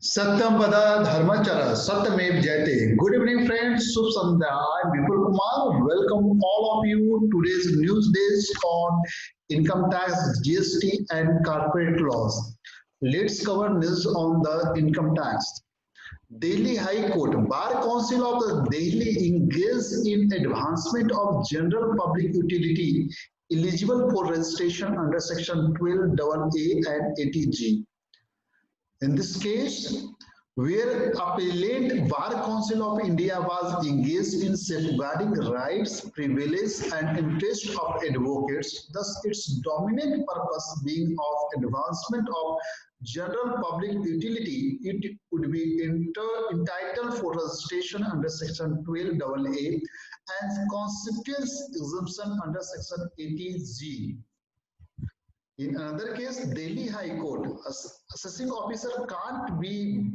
Satyam Pada Dharmachara Satyamev Jayate. Good evening, friends. Subh Sandhya. I'm Vipul Kumar. Welcome all of you to today's news days on income tax, GST, and corporate laws. Let's cover news on the income tax. Delhi High Court, Bar Council of the Delhi engaged in advancement of general public utility eligible for registration under Section 12AA and 80G. In this case, where appellate Bar Council of India was engaged in safeguarding rights, privileges, and interests of advocates, thus its dominant purpose being of advancement of general public utility, it would be entitled for registration under Section 12AA and constitutes exemption under Section 80G. In another case, Delhi High Court, assessing officer can't be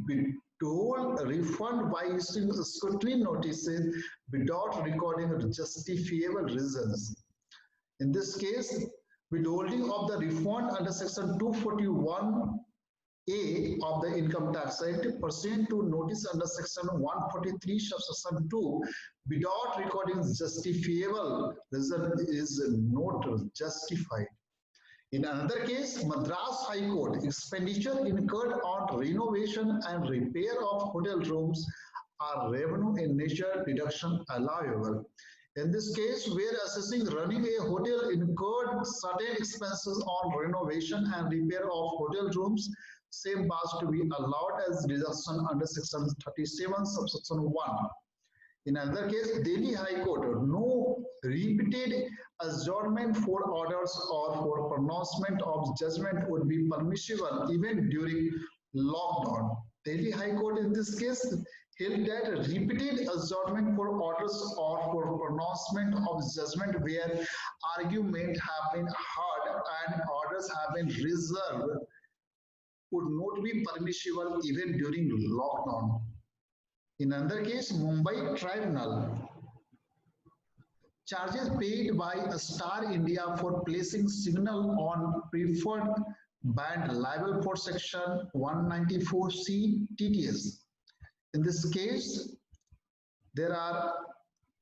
told a refund by issuing scrutiny notices without recording justifiable reasons. In this case, withholding of the refund under Section 241A of the Income Tax Act pursuant to notice under Section 143 subsection 2 without recording justifiable reason is not justified. In another case, Madras High Court, expenditure incurred on renovation and repair of hotel rooms are revenue in nature, deduction allowable. In this case, where assessing running a hotel incurred certain expenses on renovation and repair of hotel rooms, same was to be allowed as deduction under Section 37, subsection 1. In another case, Delhi High Court, no repeated adjournment for orders or for pronouncement of judgment would be permissible even during lockdown. Delhi High Court in this case held that repeated adjournment for orders or for pronouncement of judgment where argument have been heard and orders have been reserved would not be permissible even during lockdown. In another case, Mumbai Tribunal, charges paid by Star India for placing signal on preferred band liable for Section 194C TTS. In this case, there are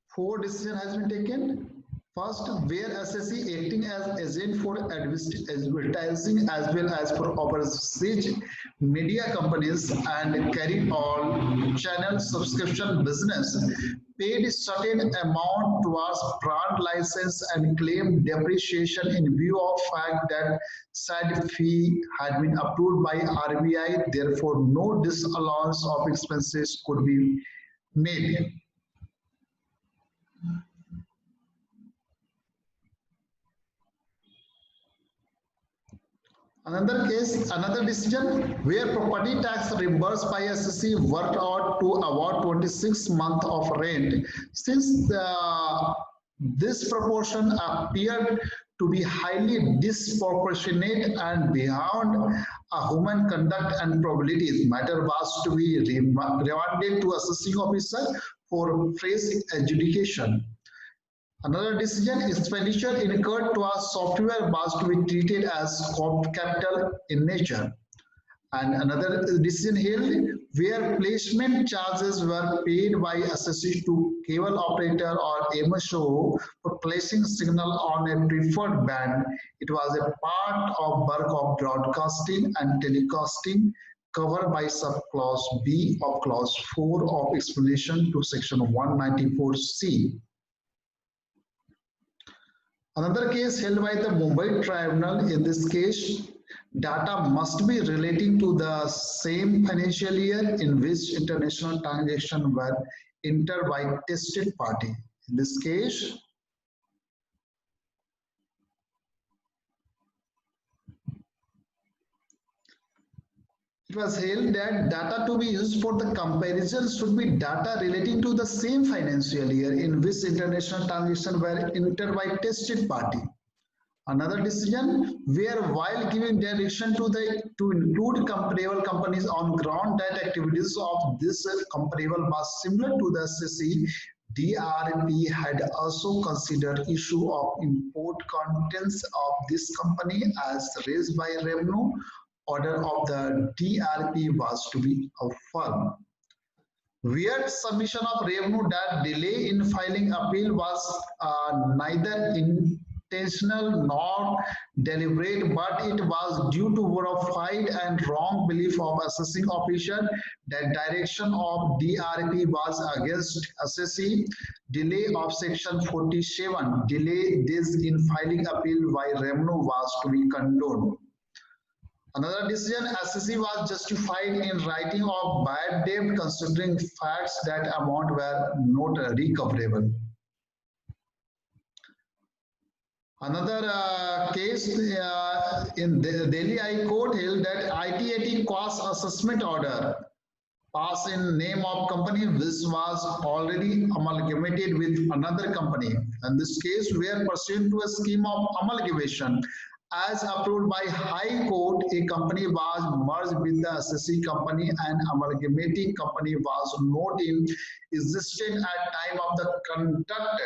four decisions has been taken. First, where SSC acting as agent for advertising as well as for overseas media companies and carry all channel subscription business paid certain amount towards brand license and claim depreciation in view of fact that said fee had been approved by RBI, therefore no disallowance of expenses could be made. Another case, another decision where property tax reimbursed by SSC worked out to award 26 months of rent. Since this proportion appeared to be highly disproportionate and beyond a human conduct and probabilities, matter was to be remanded to assessing officer for fresh adjudication. Another decision, expenditure incurred towards software was to be treated as capital in nature. And another decision held where placement charges were paid by associated to cable operator or MSO for placing signal on a preferred band. It was a part of work of broadcasting and telecasting covered by subclause B of clause 4 of explanation to section 194C. Another case held by the Mumbai Tribunal, in this case, data must be relating to the same financial year in which international transactions were entered by tested party. In this case, it was held that data to be used for the comparison should be data relating to the same financial year in which international transactions were entered by tested party. Another decision where while giving direction to include comparable companies on ground that activities of this comparable was similar to the SSC, DRP had also considered issue of import contents of this company as raised by revenue order of the DRP was to be affirmed. Weird submission of revenue that delay in filing appeal was neither intentional nor deliberate, but it was due to verified and wrong belief of assessing official that direction of DRP was against assessee. Delay of section 47, delay this in filing appeal by revenue was to be condoned. Another decision, SEC was justified in writing of bad debt considering facts that amount were not recoverable. Another case in the Delhi High Court held that ITAT cost assessment order passed in name of company which was already amalgamated with another company. In this case, where pursuant to a scheme of amalgamation, as approved by High Court, a company was merged with the assessee company and amalgamating company was not in existence at time of the conduct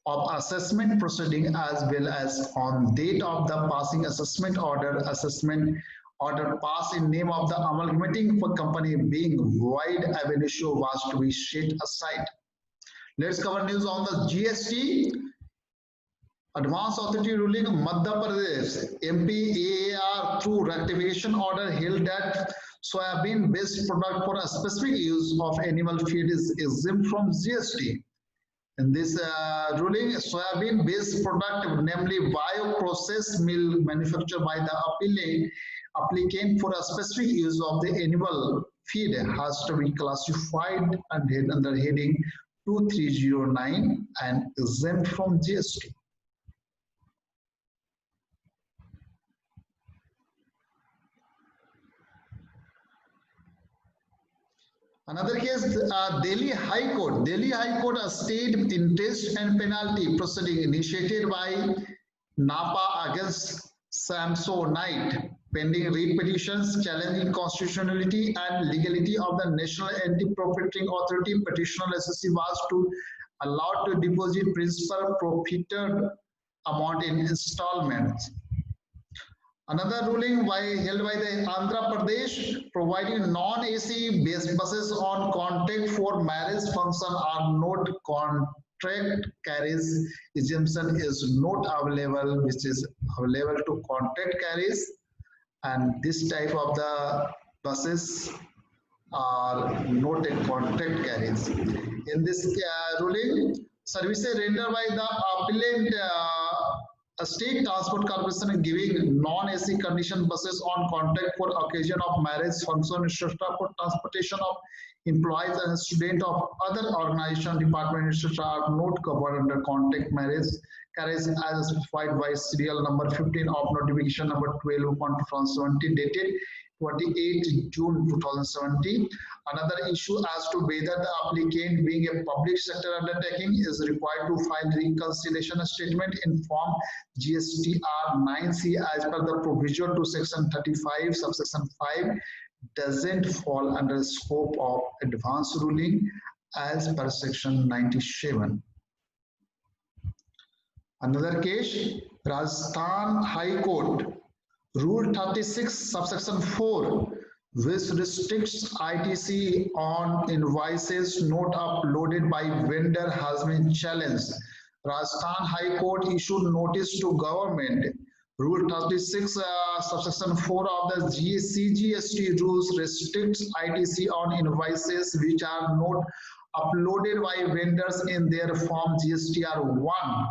of assessment proceeding as well as on date of the passing assessment order passed in name of the amalgamating company being void ab initio was to be set aside. Let's cover news on the GST. Advance Authority ruling Madhya Pradesh MPAAR through rectification order held that soybean based product for a specific use of animal feed is exempt from GST. In this ruling, soybean based product, namely bioprocessed meal manufactured by the applicant for a specific use of the animal feed has to be classified under heading 2309 and exempt from GST. Another case, Delhi High Court. Delhi High Court, a state interest and penalty proceeding initiated by NAPA against Samsonite, pending read petitions challenging constitutionality and legality of the National Anti-Profiteering Authority. Petitioner SSC was to allow to deposit principal profited amount in installments. Another ruling held by the Andhra Pradesh, providing non-AC based buses on contact for marriage function are not contract carriage exemption is not available, which is available to contract carriage, and this type of the buses are not a contract carriage. In this ruling, services rendered by the appellant a state transport corporation giving non-AC condition buses on contract for occasion of marriage, function, etc. for transportation of employees and students of other organization, department, etc. are not covered under contract marriage carriage as specified by serial number 15 of notification number 12 on 2017 dated 28 June 2017. Another issue as to whether the applicant, being a public sector undertaking, is required to file reconciliation statement in form GSTR 9C as per the provision to section 35 subsection 5 doesn't fall under the scope of advance ruling as per section 97. Another case, Rajasthan High Court, Rule 36 subsection 4, which restricts ITC on invoices not uploaded by vendor, has been challenged. Rajasthan High Court issued notice to government. Rule 36 subsection 4 of the CGST rules restricts ITC on invoices which are not uploaded by vendors in their form GSTR 1.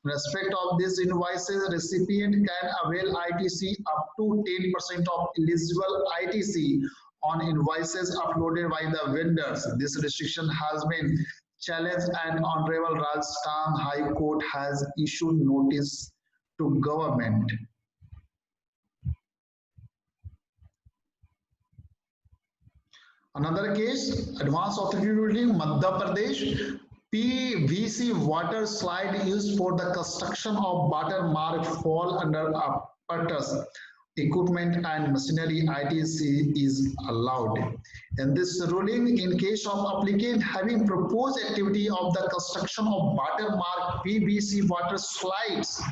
In respect of these invoices, recipient can avail ITC up to 10% of eligible ITC on invoices uploaded by the vendors. This restriction has been challenged and Honorable Rajasthan High Court has issued notice to government. Another case, Advance Authority ruling Madhya Pradesh, PVC water slide used for the construction of watermark fall under apparatus, equipment and machinery ITC is allowed. In this ruling, in case of applicant having proposed activity of the construction of watermark PVC water slides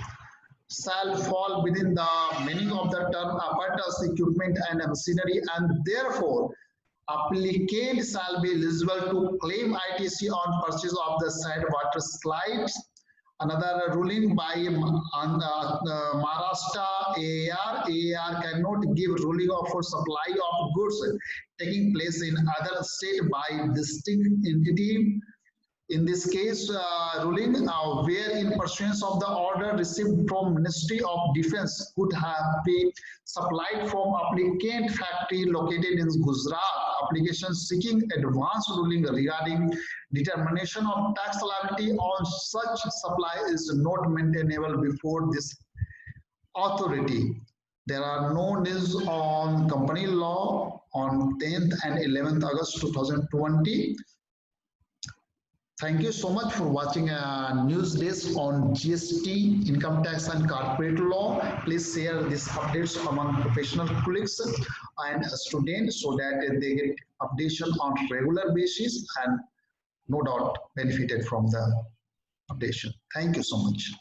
shall fall within the meaning of the term apparatus, equipment and machinery, and therefore applicant shall be eligible to claim ITC on purchase of the said water slides. Another ruling by Maharashtra AAR cannot give ruling for supply of goods taking place in other state by distinct entity. In this case, ruling where in pursuance of the order received from Ministry of Defence could have been supplied from applicant factory located in Gujarat. Application seeking advance ruling regarding determination of tax liability on such supply is not maintainable before this authority. There are no news on company law on 10th and 11th August 2020. Thank you so much for watching News Desk on GST, income tax and corporate law. Please share these updates among professional colleagues and students so that they get updation on regular basis and no doubt benefited from the updation. Thank you so much.